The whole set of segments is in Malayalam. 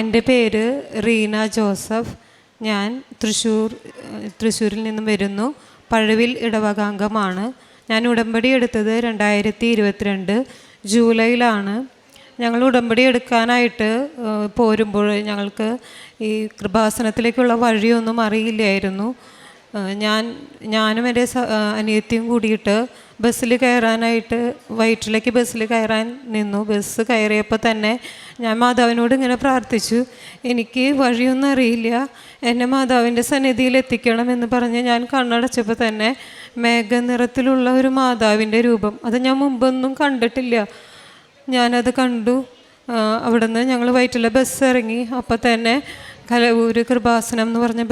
എൻ്റെ പേര് റീന ജോസഫ്. ഞാൻ തൃശ്ശൂരിൽ നിന്നും വരുന്നു. പഴവിൽ ഇടവകാംഗമാണ്. ഞാൻ ഉടമ്പടി എടുത്തത് 2022 ജൂലൈയിലാണ്. ഞങ്ങൾ ഉടമ്പടി എടുക്കാനായിട്ട് പോരുമ്പോൾ ഞങ്ങൾക്ക് ഈ കൃപാസനത്തിലേക്കുള്ള വഴിയൊന്നും അറിയില്ലായിരുന്നു. ഞാനും എൻ്റെ അനിയത്തിയും കൂടിയിട്ട് ബസ്സിൽ കയറാനായിട്ട് വയറ്റിലേക്ക് ബസ്സിൽ കയറാൻ നിന്നു. ബസ് കയറിയപ്പോൾ തന്നെ ഞാൻ മാതാവിനോട് ഇങ്ങനെ പ്രാർത്ഥിച്ചു, എനിക്ക് വഴിയൊന്നും അറിയില്ല, എന്നെ മാതാവിൻ്റെ സന്നിധിയിൽ എത്തിക്കണം എന്ന് പറഞ്ഞ് ഞാൻ കണ്ണടച്ചപ്പോൾ തന്നെ മേഘനിറത്തിലുള്ള ഒരു മാതാവിൻ്റെ രൂപം, അത് ഞാൻ മുമ്പൊന്നും കണ്ടിട്ടില്ല. ഞാനത് കണ്ടു. അവിടുന്ന് ഞങ്ങൾ വയറ്റിലെ ബസ് ഇറങ്ങി. അപ്പോൾ തന്നെ കലവൂർ കൃപാസനം എന്ന് പറഞ്ഞ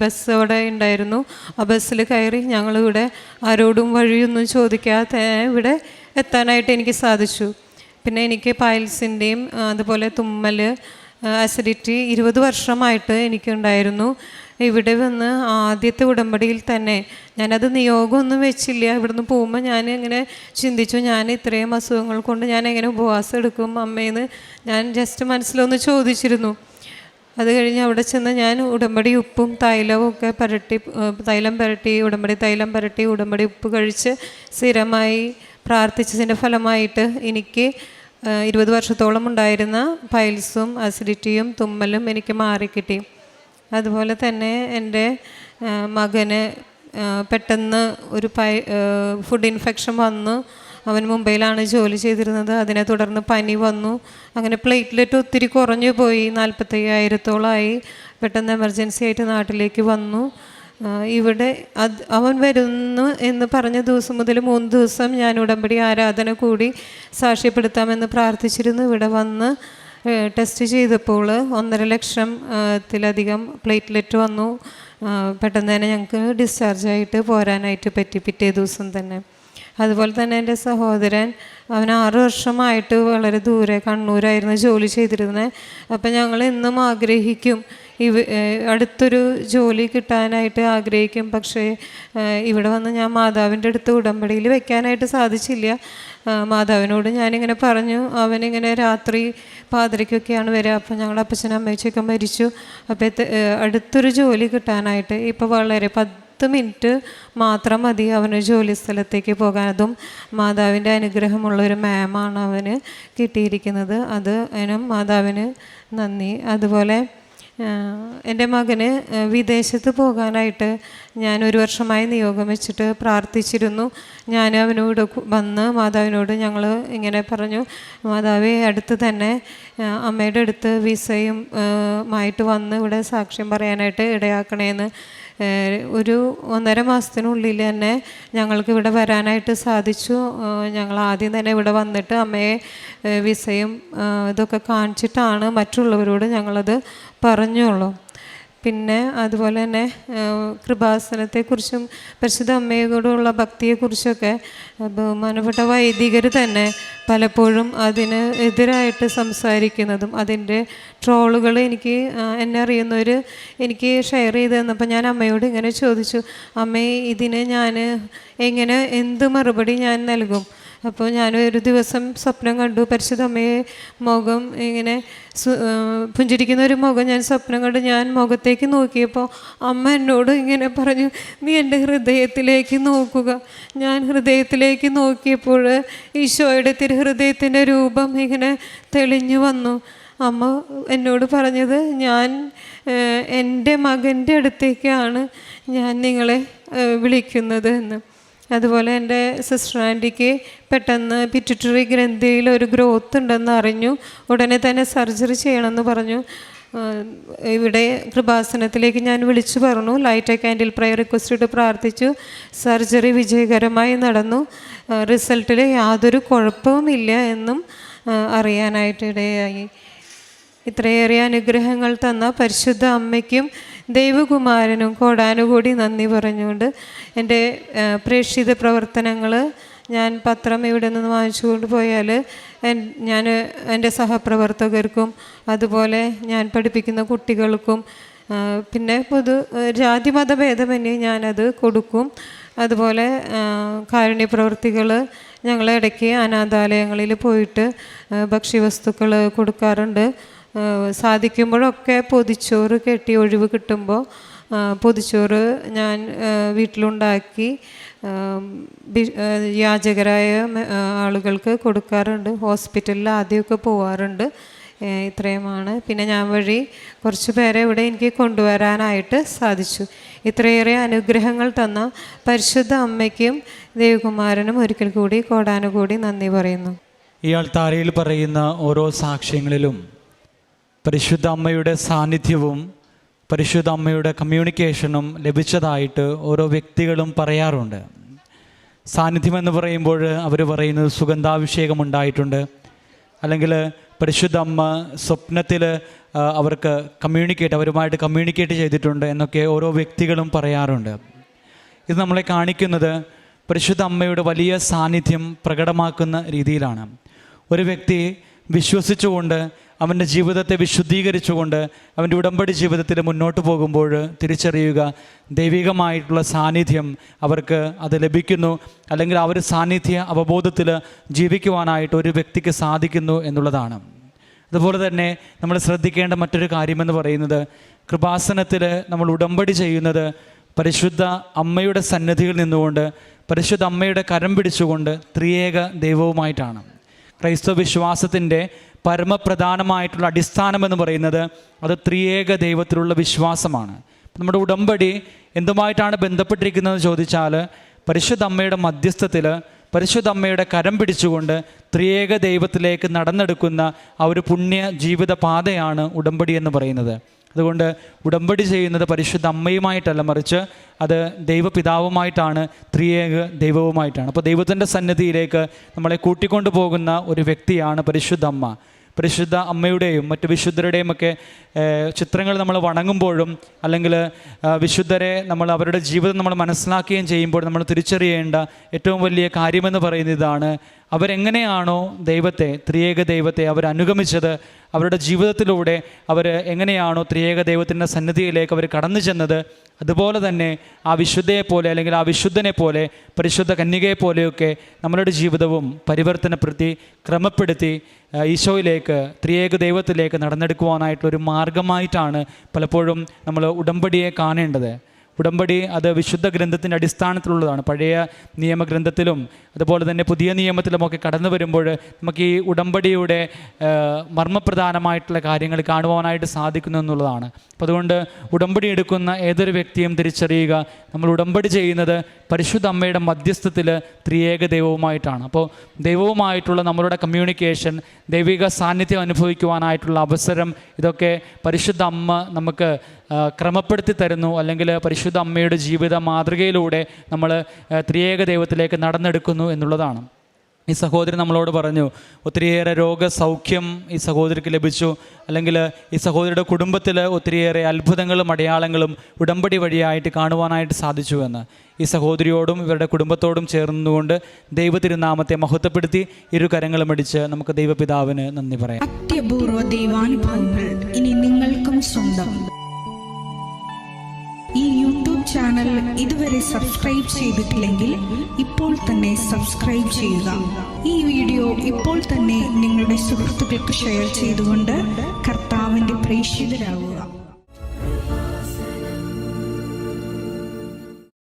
ബസ് അവിടെ ഉണ്ടായിരുന്നു. ആ ബസ്സിൽ കയറി ഞങ്ങളിവിടെ ആരോടും വഴിയൊന്നും ചോദിക്കാതെ ഇവിടെ എത്താനായിട്ട് എനിക്ക് സാധിച്ചു. പിന്നെ എനിക്ക് പൈൽസിൻ്റെയും അതുപോലെ തുമ്മൽ, അസിഡിറ്റി 20 വർഷമായിട്ട് എനിക്കുണ്ടായിരുന്നു. ഇവിടെ വന്ന് ആദ്യത്തെ ഉടമ്പടിയിൽ തന്നെ ഞാനത് നിയോഗമൊന്നും വെച്ചില്ല. ഇവിടുന്ന് പോകുമ്പോൾ ഞാൻ ഇങ്ങനെ ചിന്തിച്ചു, ഞാൻ ഇത്രയും അസുഖങ്ങൾ കൊണ്ട് ഞാൻ എങ്ങനെ ഉപവാസം എടുക്കും അമ്മേന്ന് ഞാൻ ജസ്റ്റ് മനസ്സിലൊന്ന് ചോദിച്ചിരുന്നു. അത് കഴിഞ്ഞ് അവിടെ ചെന്ന് ഞാൻ ഉടമ്പടി ഉപ്പും തൈലവും ഒക്കെ തൈലം പുരട്ടി ഉടമ്പടി തൈലം പുരട്ടി ഉടമ്പടി ഉപ്പ് കഴിച്ച് സ്ഥിരമായി പ്രാർത്ഥിച്ചതിൻ്റെ ഫലമായിട്ട് എനിക്ക് 20 വർഷത്തോളം ഉണ്ടായിരുന്ന പൈൽസും അസിഡിറ്റിയും തുമ്മലും എനിക്ക് മാറിക്കിട്ടി. അതുപോലെ തന്നെ എൻ്റെ മകന് പെട്ടെന്ന് ഒരു ഫുഡ് ഇൻഫെക്ഷൻ വന്നു. അവൻ മുംബൈയിലാണ് ജോലി ചെയ്തിരുന്നത്. അതിനെ തുടർന്ന് പനി വന്നു. അങ്ങനെ പ്ലേറ്റ്ലെറ്റ് ഒത്തിരി കുറഞ്ഞു പോയി, 45,000-ഓളമായി. പെട്ടെന്ന് എമർജൻസി ആയിട്ട് നാട്ടിലേക്ക് വന്നു. ഇവിടെ അവൻ വരുന്നു എന്ന് പറഞ്ഞ ദിവസം മുതൽ 3 ദിവസം ഞാൻ ഉടമ്പടി ആരാധന കൂടി സാക്ഷ്യപ്പെടുത്താമെന്ന് പ്രാർത്ഥിച്ചിരുന്നു. ഇവിടെ വന്ന് ടെസ്റ്റ് ചെയ്തപ്പോൾ 1.5 ലക്ഷത്തിലധികം പ്ലേറ്റ്ലെറ്റ് വന്നു. പെട്ടെന്ന് തന്നെ ഞങ്ങൾക്ക് ഡിസ്ചാർജായിട്ട് പോരാനായിട്ട് പറ്റി പിറ്റേ ദിവസം തന്നെ. അതുപോലെ തന്നെ എൻ്റെ സഹോദരൻ, അവൻ 6 വർഷമായിട്ട് വളരെ ദൂരെ കണ്ണൂരായിരുന്നു ജോലി ചെയ്തിരുന്നത്. അപ്പം ഞങ്ങൾ എന്നും ആഗ്രഹിക്കും അടുത്തൊരു ജോലി കിട്ടാനായിട്ട് ആഗ്രഹിക്കും. പക്ഷേ ഇവിടെ വന്ന് ഞാൻ മാതാവിൻ്റെ അടുത്ത് ഉടമ്പടിയിൽ വെക്കാനായിട്ട് സാധിച്ചില്ല. മാതാവിനോട് ഞാനിങ്ങനെ പറഞ്ഞു, അവനിങ്ങനെ രാത്രി പാതിരയ്ക്കൊക്കെയാണ് വരിക. അപ്പം ഞങ്ങളുടെ അപ്പച്ചനും അമ്മച്ചൊക്കെ മരിച്ചു. അപ്പോൾ അടുത്തൊരു ജോലി കിട്ടാനായിട്ട് ഇപ്പോൾ വളരെ 10 മിനിറ്റ് മാത്രം മതി അവന് ജോലി സ്ഥലത്തേക്ക് പോകാൻ. അതും മാതാവിൻ്റെ അനുഗ്രഹമുള്ളൊരു മാമാണ് അവന് കിട്ടിയിരിക്കുന്നത്. അതിനും മാതാവിന് നന്ദി. അതുപോലെ എൻ്റെ മകന് വിദേശത്ത് പോകാനായിട്ട് ഞാൻ 1 വർഷമായി നിയോഗം വെച്ചിട്ട് പ്രാർത്ഥിച്ചിരുന്നു. ഞാൻ അവനോട് വന്ന് മാതാവിനോട് ഞങ്ങൾ ഇങ്ങനെ പറഞ്ഞു, മാതാവേ അടുത്ത് തന്നെ അമ്മയുടെ അടുത്ത് വിസയും ആയിട്ട് വന്ന് ഇവിടെ സാക്ഷ്യം പറയാനായിട്ട് ഇടയാക്കണേന്ന്. ഒരു 1.5 മാസത്തിനുള്ളിൽ തന്നെ ഞങ്ങൾക്ക് ഇവിടെ വരാനായിട്ട് സാധിച്ചു. ഞങ്ങൾ ആദ്യം തന്നെ ഇവിടെ വന്നിട്ട് അമ്മയെ വിസയും ഇതൊക്കെ കാണിച്ചിട്ടാണ് മറ്റുള്ളവരോട് ഞങ്ങളത് പറഞ്ഞുള്ളൂ. പിന്നെ അതുപോലെ തന്നെ കൃപാസനത്തെക്കുറിച്ചും പരിശുദ്ധ അമ്മയോടുള്ള ഭക്തിയെക്കുറിച്ചൊക്കെ ബഹുമാനപ്പെട്ട വൈദികർ തന്നെ പലപ്പോഴും അതിന് എതിരായിട്ട് സംസാരിക്കുന്നതും അതിൻ്റെ ട്രോളുകൾ എന്നെ അറിയുന്നവർ എനിക്ക് ഷെയർ ചെയ്ത് തന്നപ്പോൾ ഞാൻ അമ്മയോട് ഇങ്ങനെ ചോദിച്ചു, അമ്മേ ഇതിന് ഞാൻ എന്ത് മറുപടി ഞാൻ നൽകും? അപ്പോൾ ഞാനൊരു ദിവസം സ്വപ്നം കണ്ടു, പരിശുദ്ധ അമ്മയെ മുഖം ഇങ്ങനെ പുഞ്ചിരിക്കുന്ന ഒരു മുഖം ഞാൻ സ്വപ്നം കണ്ടു. ഞാൻ മുഖത്തേക്ക് നോക്കിയപ്പോൾ അമ്മ എന്നോട് ഇങ്ങനെ പറഞ്ഞു, നീ എൻ്റെ ഹൃദയത്തിലേക്ക് നോക്കുക. ഞാൻ ഹൃദയത്തിലേക്ക് നോക്കിയപ്പോൾ ഈശോയുടെ തിരുഹൃദയത്തിൻ്റെ രൂപം ഇങ്ങനെ തെളിഞ്ഞു വന്നു. അമ്മ എന്നോട് പറഞ്ഞത്, ഞാൻ എൻ്റെ മകൻ്റെ അടുത്തേക്കാണ് ഞാൻ നിങ്ങളെ വിളിക്കുന്നത് എന്ന്. അതുപോലെ എൻ്റെ സിസ്റ്റർ ആൻറ്റിക്ക് പെട്ടെന്ന് പിറ്റ്യൂട്ടറി ഗ്രന്ഥിയിൽ ഒരു ഗ്രോത്ത് ഉണ്ടെന്ന് അറിഞ്ഞു. ഉടനെ തന്നെ സർജറി ചെയ്യണമെന്ന് പറഞ്ഞു. ഇവിടെ കൃപാസനത്തിലേക്ക് ഞാൻ വിളിച്ചു പറഞ്ഞു. ലൈറ്റ് ക്യാൻഡിൽ പ്രയർ റിക്വസ്റ്റ് ഇട്ട് പ്രാർത്ഥിച്ചു. സർജറി വിജയകരമായി നടന്നു. റിസൾട്ടിൽ യാതൊരു കുഴപ്പവുമില്ല എന്നും അറിയാനായിട്ട് ഇടയായി. ഇത്രയേറെ അനുഗ്രഹങ്ങൾ തന്ന പരിശുദ്ധ അമ്മയ്ക്കും ദൈവകുമാരനും കോടാനുകൂടി നന്ദി പറഞ്ഞുകൊണ്ട് എൻ്റെ പ്രേക്ഷിത പ്രവർത്തനങ്ങൾ ഞാൻ പത്രം ഇവിടെ നിന്ന് വാങ്ങിച്ചുകൊണ്ട് പോയാൽ ഞാൻ എൻ്റെ സഹപ്രവർത്തകർക്കും അതുപോലെ ഞാൻ പഠിപ്പിക്കുന്ന കുട്ടികൾക്കും പിന്നെ ജാതി മതഭേദമന്യേ ഞാനത് കൊടുക്കും. അതുപോലെ കാരുണ്യ പ്രവൃത്തികൾ ഞങ്ങളിടയ്ക്ക് അനാഥാലയങ്ങളിൽ പോയിട്ട് ഭക്ഷ്യവസ്തുക്കൾ കൊടുക്കാറുണ്ട്. സാധിക്കുമ്പോഴൊക്കെ പൊതിച്ചോറ് കെട്ടി ഒഴിവ് കിട്ടുമ്പോൾ പൊതിച്ചോറ് ഞാൻ വീട്ടിലുണ്ടാക്കി യാചകരായ ആളുകൾക്ക് കൊടുക്കാറുണ്ട്. ഹോസ്പിറ്റലിൽ ആദ്യമൊക്കെ പോവാറുണ്ട്. ഇത്രയുമാണ്. പിന്നെ ഞാൻ വഴി കുറച്ച് പേരെ ഇവിടെ എനിക്ക് കൊണ്ടുവരാനായിട്ട് സാധിച്ചു. ഇത്രയേറെ അനുഗ്രഹങ്ങൾ തന്ന പരിശുദ്ധ അമ്മയ്ക്കും ദേവകുമാരനും ഒരിക്കൽ കൂടി കോടാനുകൂടി നന്ദി പറയുന്നു. ഈ ആൾത്താരയിൽ പറയുന്ന ഓരോ സാക്ഷ്യങ്ങളിലും പരിശുദ്ധ അമ്മയുടെ സാന്നിധ്യവും പരിശുദ്ധ അമ്മയുടെ കമ്മ്യൂണിക്കേഷനും ലഭിച്ചതായിട്ട് ഓരോ വ്യക്തികളും പറയാറുണ്ട്. സാന്നിധ്യം എന്ന് പറയുമ്പോൾ അവർ പറയുന്നത് സുഗന്ധാഭിഷേകം ഉണ്ടായിട്ടുണ്ട്, അല്ലെങ്കിൽ പരിശുദ്ധ അമ്മ സ്വപ്നത്തിൽ അവർക്ക് അവരുമായിട്ട് കമ്മ്യൂണിക്കേറ്റ് ചെയ്തിട്ടുണ്ട് എന്നൊക്കെ ഓരോ വ്യക്തികളും പറയാറുണ്ട്. ഇത് നമ്മളെ കാണിക്കുന്നത് പരിശുദ്ധ അമ്മയുടെ വലിയ സാന്നിധ്യം പ്രകടമാക്കുന്ന രീതിയിലാണ്. ഒരു വ്യക്തി വിശ്വസിച്ചുകൊണ്ട് അവൻ്റെ ജീവിതത്തെ വിശുദ്ധീകരിച്ചുകൊണ്ട് അവൻ്റെ ഉടമ്പടി ജീവിതത്തിൽ മുന്നോട്ട് പോകുമ്പോൾ തിരിച്ചറിയുക, ദൈവികമായിട്ടുള്ള സാന്നിധ്യം അവർക്ക് അത് ലഭിക്കുന്നു, അല്ലെങ്കിൽ ആ ഒരു സാന്നിധ്യ അവബോധത്തിൽ ജീവിക്കുവാനായിട്ട് ഒരു വ്യക്തിക്ക് സാധിക്കുന്നു എന്നുള്ളതാണ്. അതുപോലെ തന്നെ നമ്മൾ ശ്രദ്ധിക്കേണ്ട മറ്റൊരു കാര്യമെന്ന് പറയുന്നത്, കൃപാസനത്തിൽ നമ്മൾ ഉടമ്പടി ചെയ്യുന്നത് പരിശുദ്ധ അമ്മയുടെ സന്നിധിയിൽ നിന്നുകൊണ്ട് പരിശുദ്ധ അമ്മയുടെ കരം പിടിച്ചുകൊണ്ട് ത്രിയേക ദൈവവുമായിട്ടാണ്. ക്രൈസ്തവ വിശ്വാസത്തിൻ്റെ പരമപ്രധാനമായിട്ടുള്ള അടിസ്ഥാനമെന്ന് പറയുന്നത് അത് ത്രിയേക ദൈവത്തിലുള്ള വിശ്വാസമാണ്. നമ്മുടെ ഉടമ്പടി എന്തുമായിട്ടാണ് ബന്ധപ്പെട്ടിരിക്കുന്നതെന്ന് ചോദിച്ചാൽ, പരിശുദ്ധ അമ്മയുടെ മധ്യസ്ഥത്തിൽ പരിശുദ്ധ അമ്മയുടെ കരം പിടിച്ചുകൊണ്ട് ത്രിയേക ദൈവത്തിലേക്ക് നടന്നെടുക്കുന്ന ആ ഒരു പുണ്യ ജീവിത പാതയാണ് ഉടമ്പടി എന്ന് പറയുന്നത്. അതുകൊണ്ട് ഉടമ്പടി ചെയ്യുന്നത് പരിശുദ്ധ അമ്മയുമായിട്ടല്ല, മറിച്ച് അത് ദൈവപിതാവുമായിട്ടാണ്, ത്രിയേക ദൈവവുമായിട്ടാണ്. അപ്പോൾ ദൈവത്തിൻ്റെ സന്നിധിയിലേക്ക് നമ്മളെ കൂട്ടിക്കൊണ്ടു പോകുന്ന ഒരു വ്യക്തിയാണ് പരിശുദ്ധ അമ്മ. പരിശുദ്ധ അമ്മയുടെയും മറ്റു വിശുദ്ധരുടെയും ഒക്കെ ചിത്രങ്ങൾ നമ്മൾ വണങ്ങുമ്പോഴും, അല്ലെങ്കിൽ വിശുദ്ധരെ നമ്മൾ അവരുടെ ജീവിതം നമ്മൾ മനസ്സിലാക്കുകയും ചെയ്യുമ്പോൾ നമ്മൾ തിരിച്ചറിയേണ്ട ഏറ്റവും വലിയ കാര്യമെന്ന് പറയുന്നത് ഇതാണ്: അവരെങ്ങനെയാണോ ദൈവത്തെ, ത്രിയേക ദൈവത്തെ അവർ അനുഗമിച്ചത്, അവരുടെ ജീവിതത്തിലൂടെ അവർ എങ്ങനെയാണോ ത്രിയേക ദൈവത്തിൻ്റെ സന്നിധിയിലേക്ക് അവർ കടന്നു ചെന്നത്, അതുപോലെ തന്നെ ആ വിശുദ്ധയെപ്പോലെ അല്ലെങ്കിൽ ആ വിശുദ്ധനെ പോലെ പരിശുദ്ധ കന്യകയെ പോലെയൊക്കെ നമ്മളുടെ ജീവിതവും പരിവർത്തനപ്പെടുത്തി ക്രമപ്പെടുത്തി ഈശോയിലേക്ക്, ത്രിയേക ദൈവത്തിലേക്ക് നടന്നെടുക്കുവാനായിട്ടുള്ളൊരു മാർഗമായിട്ടാണ് പലപ്പോഴും നമ്മൾ ഉടമ്പടിയെ കാണേണ്ടത്. ഉടമ്പടി അത് വിശുദ്ധ ഗ്രന്ഥത്തിൻ്റെ അടിസ്ഥാനത്തിലുള്ളതാണ്. പഴയ നിയമഗ്രന്ഥത്തിലും അതുപോലെ തന്നെ പുതിയ നിയമത്തിലുമൊക്കെ കടന്നു വരുമ്പോൾ നമുക്ക് ഈ ഉടമ്പടിയുടെ മർമ്മപ്രധാനമായിട്ടുള്ള കാര്യങ്ങൾ കാണുവാനായിട്ട് സാധിക്കുന്നു എന്നുള്ളതാണ്. അപ്പോൾ അതുകൊണ്ട് ഉടമ്പടി എടുക്കുന്ന ഏതൊരു വ്യക്തിയും തിരിച്ചറിയുക, നമ്മൾ ഉടമ്പടി ചെയ്യുന്നത് പരിശുദ്ധ അമ്മയുടെ മധ്യസ്ഥത്തിൽ ത്രിയേക ദൈവവുമായിട്ടാണ്. അപ്പോൾ ദൈവവുമായിട്ടുള്ള നമ്മളുടെ കമ്മ്യൂണിക്കേഷൻ, ദൈവിക സാന്നിധ്യം അനുഭവിക്കുവാനായിട്ടുള്ള അവസരം, ഇതൊക്കെ പരിശുദ്ധ അമ്മ നമുക്ക് ക്രമപ്പെടുത്തി തരുന്നു. അല്ലെങ്കിൽ പരിശുദ്ധ അമ്മയുടെ ജീവിത മാതൃകയിലൂടെ നമ്മൾ ത്രിയേക ദൈവത്തിലേക്ക് നടന്നെടുക്കുന്നു എന്നുള്ളതാണ്. ഈ സഹോദരി നമ്മളോട് പറഞ്ഞു, ഒത്തിരിയേറെ രോഗസൗഖ്യം ഈ സഹോദരിക്ക് ലഭിച്ചു, അല്ലെങ്കിൽ ഈ സഹോദരിയുടെ കുടുംബത്തിൽ ഒത്തിരിയേറെ അത്ഭുതങ്ങളും അടയാളങ്ങളും ഉടമ്പടി വഴിയായിട്ട് കാണുവാനായിട്ട് സാധിച്ചു എന്ന്. ഈ സഹോദരിയോടും ഇവരുടെ കുടുംബത്തോടും ചേർന്നുകൊണ്ട് ദൈവതിരുനാമത്തെ മഹത്വപ്പെടുത്തി ഇരു കരങ്ങളും അടിച്ച് നമുക്ക് ദൈവപിതാവിന് നന്ദി പറയാം. അത്യപൂർവ ദൈവാനുഭവങ്ങൾ ഇനി നിങ്ങൾക്കും സ്വന്തം. ഈ യൂട്യൂബ് ചാനൽ ഇതുവരെ സബ്സ്ക്രൈബ് ചെയ്തിട്ടില്ലെങ്കിൽ ഇപ്പോൾ തന്നെ സബ്സ്ക്രൈബ് ചെയ്യുക. ഈ വീഡിയോ ഇപ്പോൾ തന്നെ നിങ്ങളുടെ സുഹൃത്തുക്കൾക്ക് ഷെയർ ചെയ്തുകൊണ്ട് കർത്താവിൻ്റെ പ്രേക്ഷിതരാകുക.